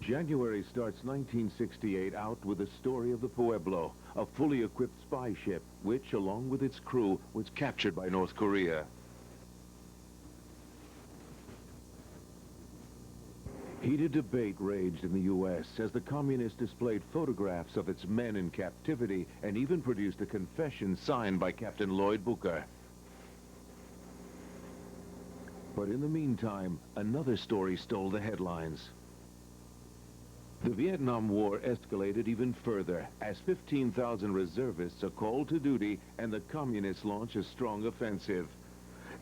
January starts 1968 out with the story of the Pueblo, a fully equipped spy ship, which, along with its crew, was captured by North Korea. Heated debate raged in the U.S. as the communists displayed photographs of its men in captivity and even produced a confession signed by Captain Lloyd Booker. But in the meantime, another story stole the headlines. The Vietnam War escalated even further as 15,000 reservists are called to duty and the communists launch a strong offensive.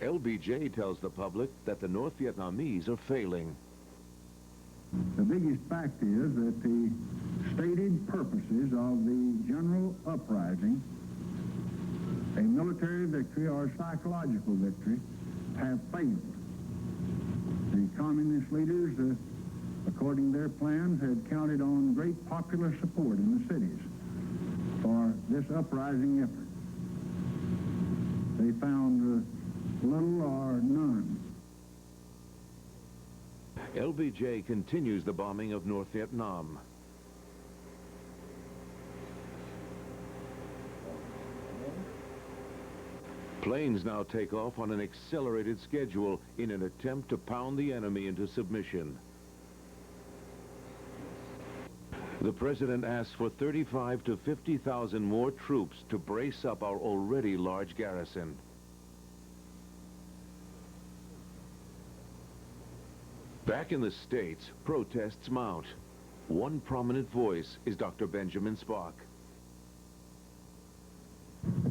LBJ tells the public that the North Vietnamese are failing. The biggest fact is that the stated purposes of the general uprising, a military victory or psychological victory, have failed. The communist leaders, according to their plans, had counted on great popular support in the cities for this uprising effort. They found little or none. LBJ continues the bombing of North Vietnam. Planes now take off on an accelerated schedule in an attempt to pound the enemy into submission. The president asks for 35 to 50,000 more troops to brace up our already large garrison. Back in the States, protests mount. One prominent voice is Dr. Benjamin Spock.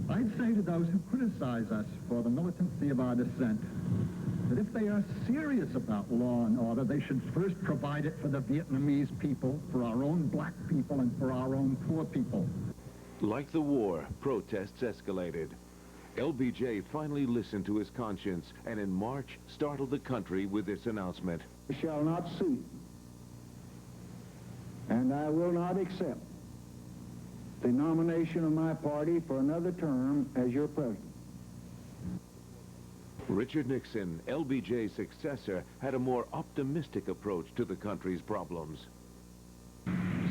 I'd say to those who criticize us for the militancy of our dissent that if they are serious about law and order, they should first provide it for the Vietnamese people, for our own black people, and for our own poor people. Like the war, protests escalated. LBJ finally listened to his conscience and in March startled the country with this announcement. I shall not sue, and I will not accept the nomination of my party for another term as your president. Richard Nixon, LBJ's successor, had a more optimistic approach to the country's problems.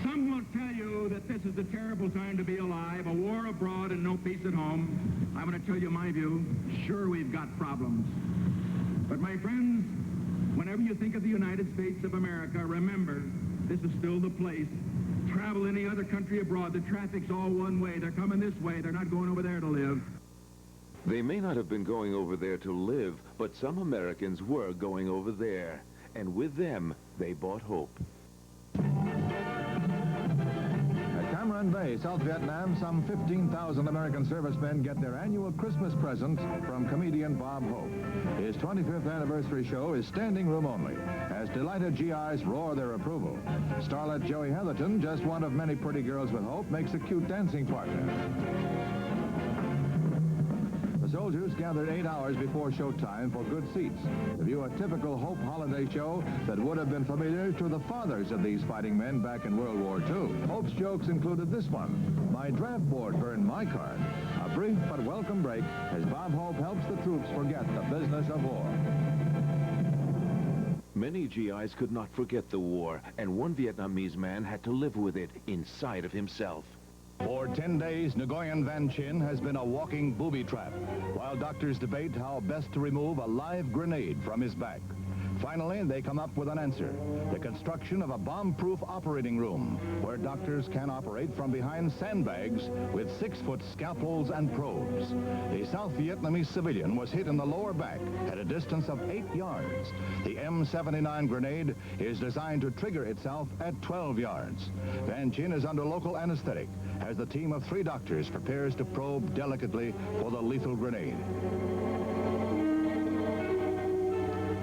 Some will tell you that this is a terrible time to be alive, a war abroad and no peace at home. I'm going to tell you my view. Sure, we've got problems. But my friends, whenever you think of the United States of America, remember, this is still the place. Travel any other country abroad, the traffic's all one way. They're coming this way. They're not going over there to live. They may not have been going over there to live, but some Americans were going over there. And with them, they bought hope. At Cam Ranh Bay, South Vietnam, some 15,000 American servicemen get their annual Christmas present from comedian Bob Hope. His 25th anniversary show is standing room only, as delighted GIs roar their approval. Starlet Joey Heatherton, just one of many pretty girls with hope, makes a cute dancing partner. The soldiers gathered 8 hours before showtime for good seats to view a typical Hope holiday show that would have been familiar to the fathers of these fighting men back in World War II. Hope's jokes included this one: "My draft board burned my card." A brief but welcome break as Bob Hope helps the troops forget the business of war. Many GIs could not forget the war, and one Vietnamese man had to live with it inside of himself. For 10 days, Nguyen Van Chin has been a walking booby trap, while doctors debate how best to remove a live grenade from his back. Finally, they come up with an answer. The construction of a bomb-proof operating room where doctors can operate from behind sandbags with 6-foot scalpels and probes. The South Vietnamese civilian was hit in the lower back at a distance of 8 yards. The M79 grenade is designed to trigger itself at 12 yards. Van Chin is under local anesthetic as the team of 3 doctors prepares to probe delicately for the lethal grenade.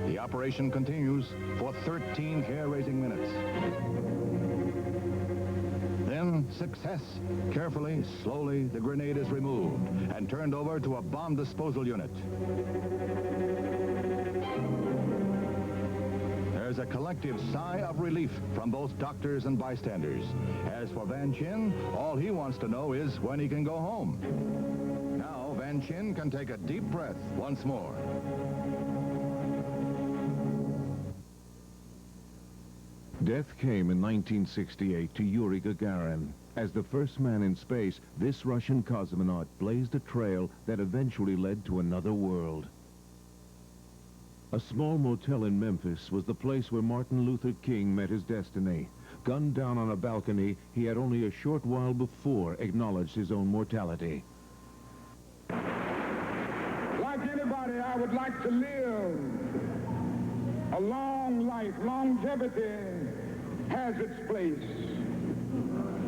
The operation continues for 13 hair-raising minutes. Then, success. Carefully, slowly, the grenade is removed and turned over to a bomb disposal unit. There's a collective sigh of relief from both doctors and bystanders. As for Van Chin, all he wants to know is when he can go home. Now, Van Chin can take a deep breath once more. Death came in 1968 to Yuri Gagarin. As the first man in space, this Russian cosmonaut blazed a trail that eventually led to another world. A small motel in Memphis was the place where Martin Luther King met his destiny. Gunned down on a balcony, he had only a short while before acknowledged his own mortality. Like anybody, I would like to live a long life. Longevity has its place.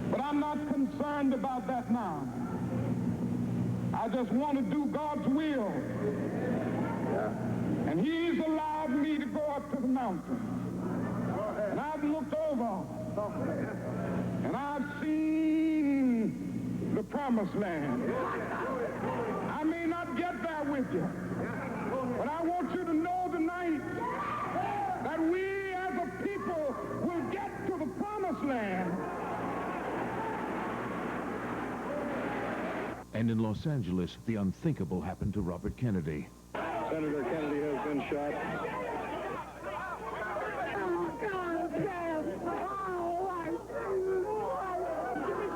But I'm not concerned about that now. I just want to do God's will. And he's allowed me to go up to the mountain. And I've looked over. And I've seen the promised land. I may not get there with you. But I want you to know tonight that we as a people will get to the promised land. And in Los Angeles, the unthinkable happened to Robert Kennedy. Senator Kennedy has been shot. Oh, God, Dad. Oh,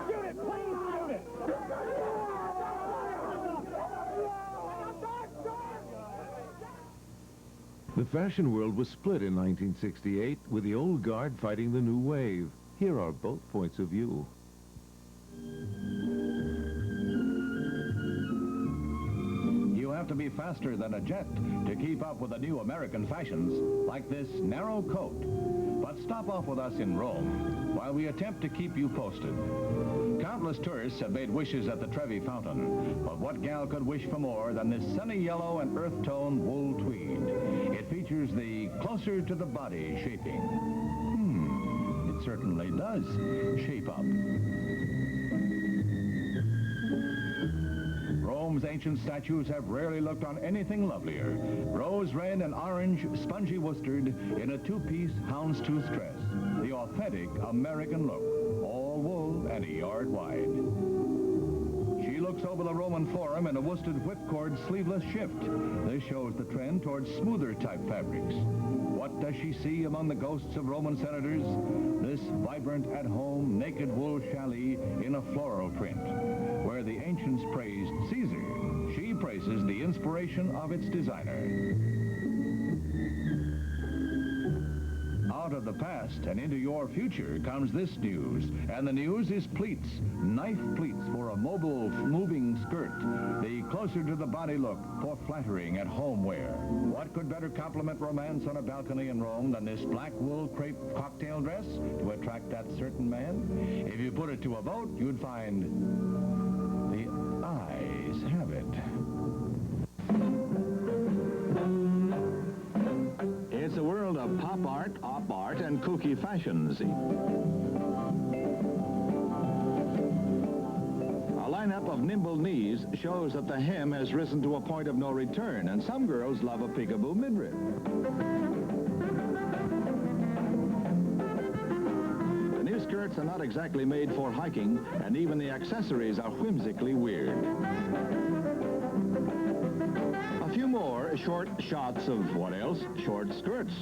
shoot it, please shoot it. The fashion world was split in 1968, with the old guard fighting the new wave. Here are both points of view. You have to be faster than a jet to keep up with the new American fashions, like this narrow coat. But stop off with us in Rome while we attempt to keep you posted. Countless tourists have made wishes at the Trevi Fountain, but what gal could wish for more than this sunny yellow and earth tone wool tweed? It features the closer to the body shaping. It certainly does shape up. Rome's ancient statues have rarely looked on anything lovelier. Rose red and orange spongy worsted in a 2-piece houndstooth dress. The authentic American look. All wool and a yard wide. She looks over the Roman Forum in a worsted whipcord sleeveless shift. This shows the trend towards smoother type fabrics. What does she see among the ghosts of Roman senators? This vibrant, at-home, naked wool challis in a floral print. Where the ancients praised Caesar, she praises the inspiration of its designer. Out of the past and into your future comes this news, and the news is pleats, knife pleats for a mobile, moving skirt, the closer to the body look for flattering at home wear. What could better complement romance on a balcony in Rome than this black wool crepe cocktail dress to attract that certain man? If you put it to a vote, you'd find the eyes have it. It's a world of pop art, op art, and kooky fashions. A lineup of nimble knees shows that the hem has risen to a point of no return, and some girls love a peekaboo midriff. The new skirts are not exactly made for hiking, and even the accessories are whimsically weird. A few more short shots of, what else? Short skirts.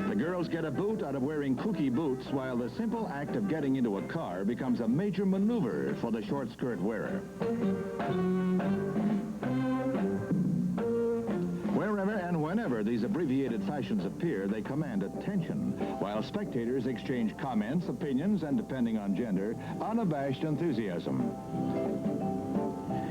The girls get a boot out of wearing kooky boots, while the simple act of getting into a car becomes a major maneuver for the short skirt wearer. Where these abbreviated fashions appear, they command attention, while spectators exchange comments, opinions, and, depending on gender, unabashed enthusiasm.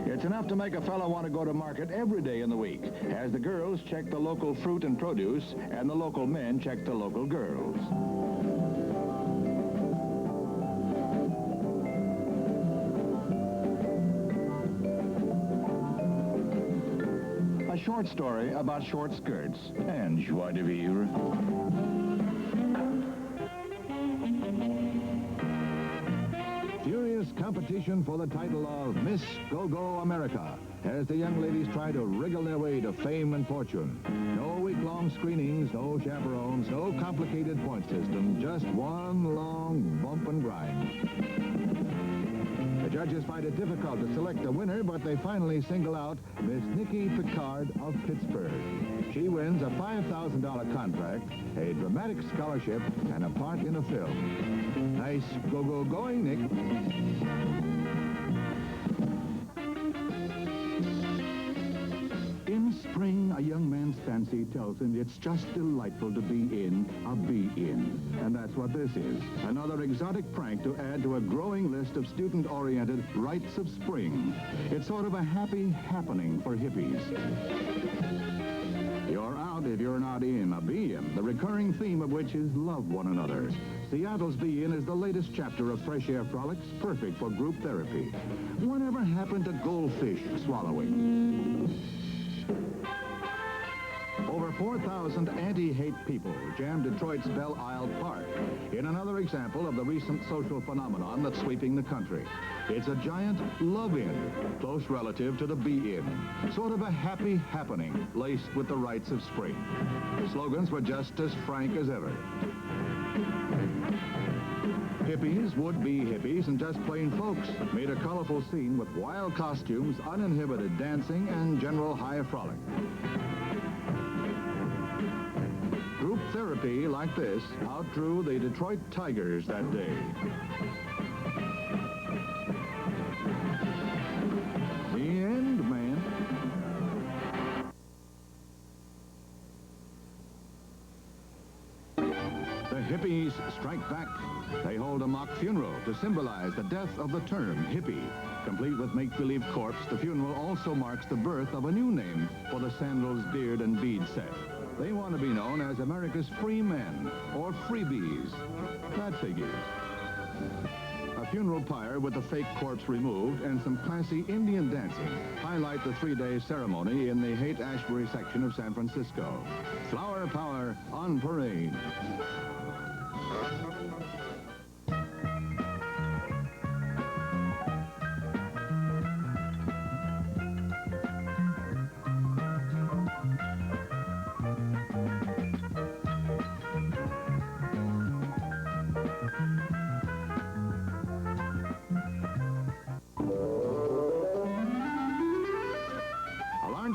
It's enough to make a fellow want to go to market every day in the week, as the girls check the local fruit and produce, and the local men check the local girls. A short story about short skirts and joie de vivre. Furious competition for the title of Miss Go-Go America as the young ladies try to wriggle their way to fame and fortune. No week-long screenings, no chaperones, no complicated point system, just one long bump and grind. The judges find it difficult to select a winner, but they finally single out Miss Nikki Picard of Pittsburgh. She wins a $5,000 contract, a dramatic scholarship, and a part in a film. Nice go-go going, Nick. In spring, a young man's fancy tells him it's just delightful to be in a be-in. And that's what this is. Another exotic prank to add to a growing list of student-oriented rites of spring. It's sort of a happy happening for hippies. You're out if you're not in a be-in, the recurring theme of which is love one another. Seattle's be-in is the latest chapter of fresh air frolics, perfect for group therapy. Whatever happened to goldfish swallowing? Over 4,000 anti-hate people jammed Detroit's Belle Isle Park in another example of the recent social phenomenon that's sweeping the country. It's a giant love-in, close relative to the be-in. Sort of a happy happening laced with the rites of spring. The slogans were just as frank as ever. Hippies, would-be hippies, and just plain folks made a colorful scene with wild costumes, uninhibited dancing, and general high frolic. Group therapy like this outdrew the Detroit Tigers that day. The end, man. The hippies strike back. They hold a mock funeral to symbolize the death of the term hippie. Complete with make-believe corpse, the funeral also marks the birth of a new name for the sandals, beard, and bead set. They want to be known as America's free men, or freebies. That figures. A funeral pyre with the fake corpse removed and some classy Indian dancing highlight the three-day ceremony in the Haight-Ashbury section of San Francisco. Flower power on parade.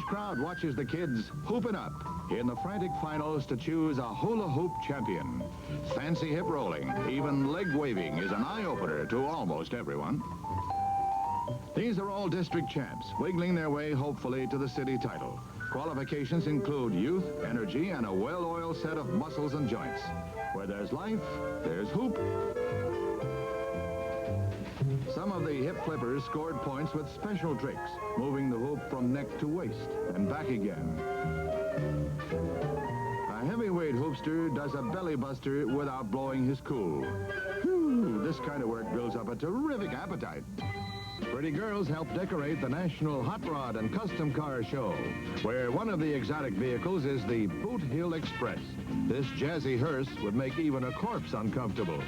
Crowd watches the kids hooping up in the frantic finals to choose a hula hoop champion. Fancy hip rolling, even leg waving is an eye-opener to almost everyone. These are all district champs, wiggling their way hopefully to the city title. Qualifications include youth, energy, and a well-oiled set of muscles and joints. Where there's life, there's hoop. Some of the hip flippers scored points with special tricks, moving the hoop from neck to waist and back again. A heavyweight hoopster does a belly buster without blowing his cool. Whew, this kind of work builds up a terrific appetite. Pretty girls help decorate the National Hot Rod and Custom Car Show, where one of the exotic vehicles is the Boot Hill Express. This jazzy hearse would make even a corpse uncomfortable.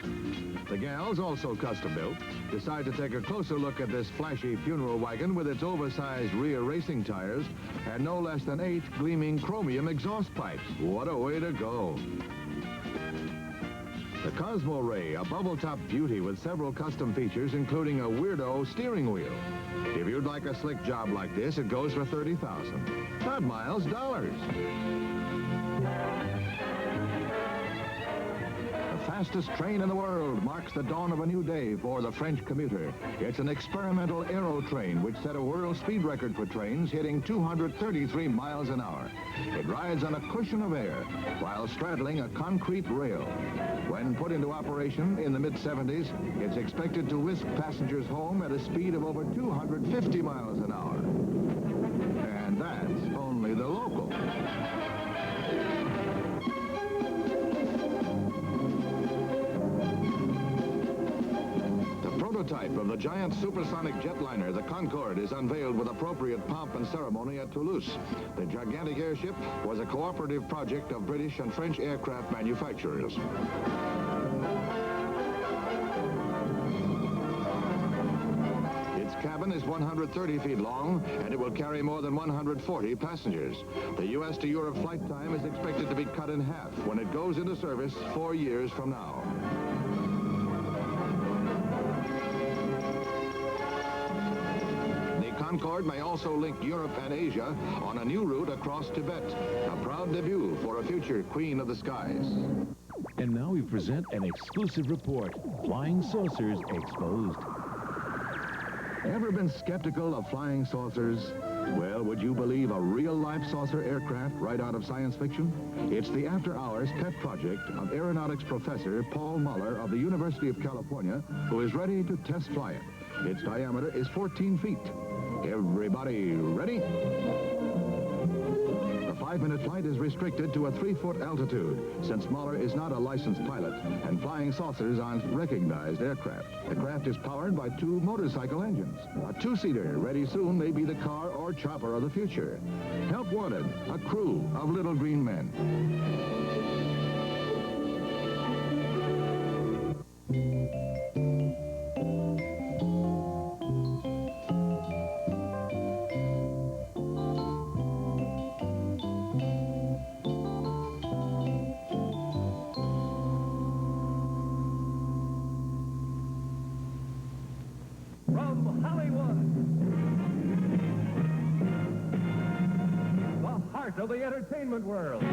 The gals, also custom-built, decide to take a closer look at this flashy funeral wagon with its oversized rear racing tires and no less than 8 gleaming chromium exhaust pipes. What a way to go. The Cosmo Ray, a bubble-top beauty with several custom features, including a weirdo steering wheel. If you'd like a slick job like this, it goes for $30,000. Not miles, dollars. fastest train in the world marks the dawn of a new day for the French commuter. It's an experimental aero train which set a world speed record for trains hitting 233 miles an hour. It rides on a cushion of air while straddling a concrete rail. When put into operation in the mid-70s, it's expected to whisk passengers home at a speed of over 250 miles an hour. And that's only the local. Prototype of the giant supersonic jetliner, the Concorde, is unveiled with appropriate pomp and ceremony at Toulouse. The gigantic airship was a cooperative project of British and French aircraft manufacturers. Its cabin is 130 feet long, and it will carry more than 140 passengers. The U.S. to Europe flight time is expected to be cut in half when it goes into service 4 years from now. Concorde may also link Europe and Asia on a new route across Tibet, a proud debut for a future Queen of the Skies. And now we present an exclusive report, Flying Saucers Exposed. Ever been skeptical of flying saucers? Well, would you believe a real-life saucer aircraft right out of science fiction? It's the after-hours pet project of aeronautics professor Paul Muller of the University of California, who is ready to test fly it. Its diameter is 14 feet. Everybody ready? The 5-minute flight is restricted to a 3-foot altitude, since Muller is not a licensed pilot, and flying saucers aren't recognized aircraft. The craft is powered by 2 motorcycle engines. A 2-seater, ready soon, may be the car or chopper of the future. Help wanted, a crew of little green men. From Hollywood, the heart of the entertainment world,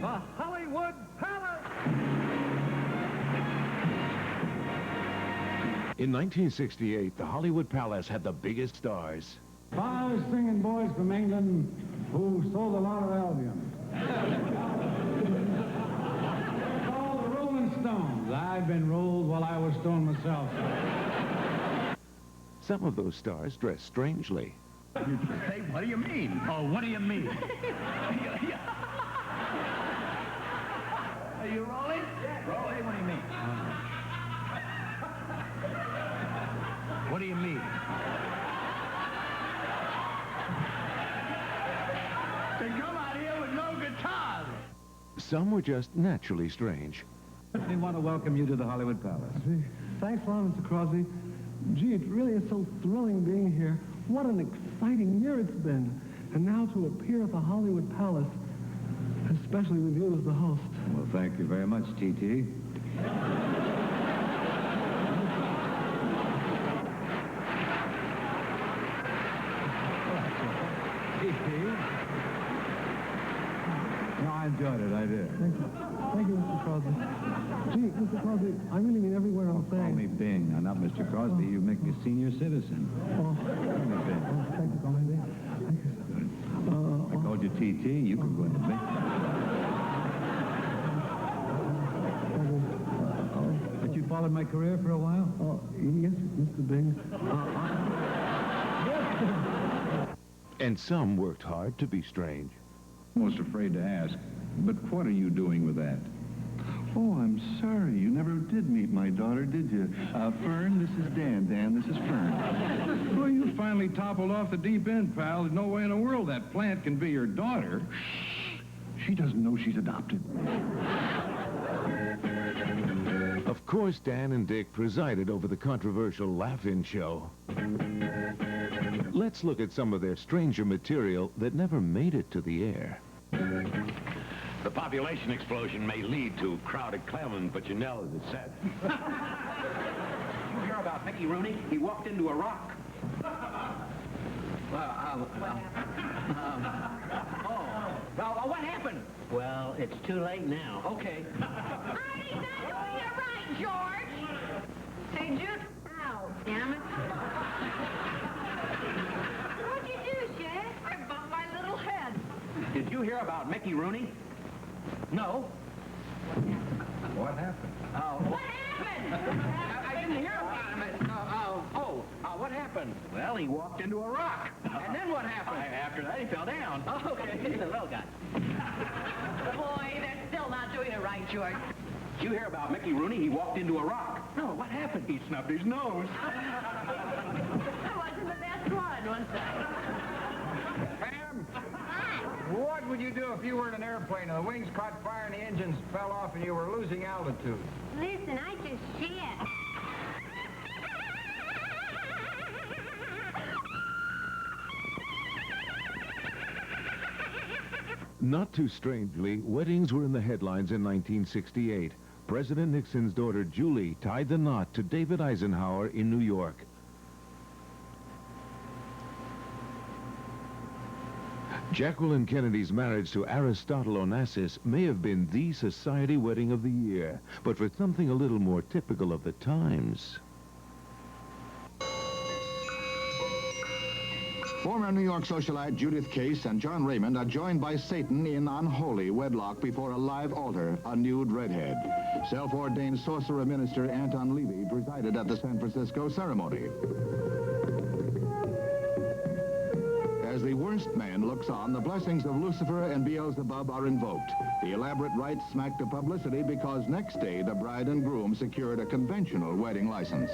the Hollywood Palace. In 1968, the Hollywood Palace had the biggest stars. 5 singing boys from England who sold a lot of Albion. Called the Rolling Stones. I've been rolled while I was stoned myself. Some of those stars dressed strangely. Hey, what do you mean? Oh, what do you mean? Are you rolling? Rolling? What do you mean? What do you mean? They come out here with no guitars. Some were just naturally strange. We want to welcome you to the Hollywood Palace. Thanks a lot, Mr. Crosby. Gee, it really is so thrilling being here. What an exciting year it's been. And now to appear at the Hollywood Palace, especially with you as the host. Well, thank you very much, T.T. No, I enjoyed it, I did. Thank you. Thank you, Mr. Crosby. Gee, Mr. Crosby, I really mean every word I'm saying. Call me Bing. Now, not Mr. Crosby. You make me senior citizen. Oh, Call me Bing. thank you, call me Bing. Thank you, sir. I called you T.T. You can go into Bing. But you followed my career for a while? Oh, yes, Mr. Bing. And some worked hard to be strange. Almost afraid to ask, but what are you doing with that? Oh, I'm sorry. You never did meet my daughter, did you? Fern, this is Dan. Dan, this is Fern. Well, you finally toppled off the deep end, pal. There's no way in the world that plant can be your daughter. She doesn't know she's adopted. Of course, Dan and Dick presided over the controversial laugh-in show. Let's look at some of their stranger material that never made it to the air. The population explosion may lead to crowded clamming, but you know, as it said. You hear about Mickey Rooney? He walked into a rock. Well, what happened? happened? Well, it's too late now. Okay. Artie's not doing it right, George. Hey, Jude. Ow, damn it. What'd you do, Chef? I bumped my little head. Did you hear about Mickey Rooney? No. What happened? What happened? I didn't hear about him. What happened? Well, he walked into a rock. And then what happened? After that, he fell down. Oh, okay. He's a little guy. Boy, they're still not doing it right, George. Did you hear about Mickey Rooney? He walked into a rock. No, what happened? He snubbed his nose. That wasn't the best one, was it? Pam, what would you do if you were in an airplane and the wings caught fire and the engines fell off and you were losing altitude? Listen, I just shit. Not too strangely, weddings were in the headlines in 1968. President Nixon's daughter Julie tied the knot to David Eisenhower in New York. Jacqueline Kennedy's marriage to Aristotle Onassis may have been the society wedding of the year, but for something a little more typical of the times. Former New York socialite Judith Case and John Raymond are joined by Satan in unholy wedlock before a live altar, a nude redhead. Self-ordained sorcerer minister Anton Levy presided at the San Francisco ceremony. As the worst man looks on, the blessings of Lucifer and Beelzebub are invoked. The elaborate rites smack to publicity because next day the bride and groom secured a conventional wedding license.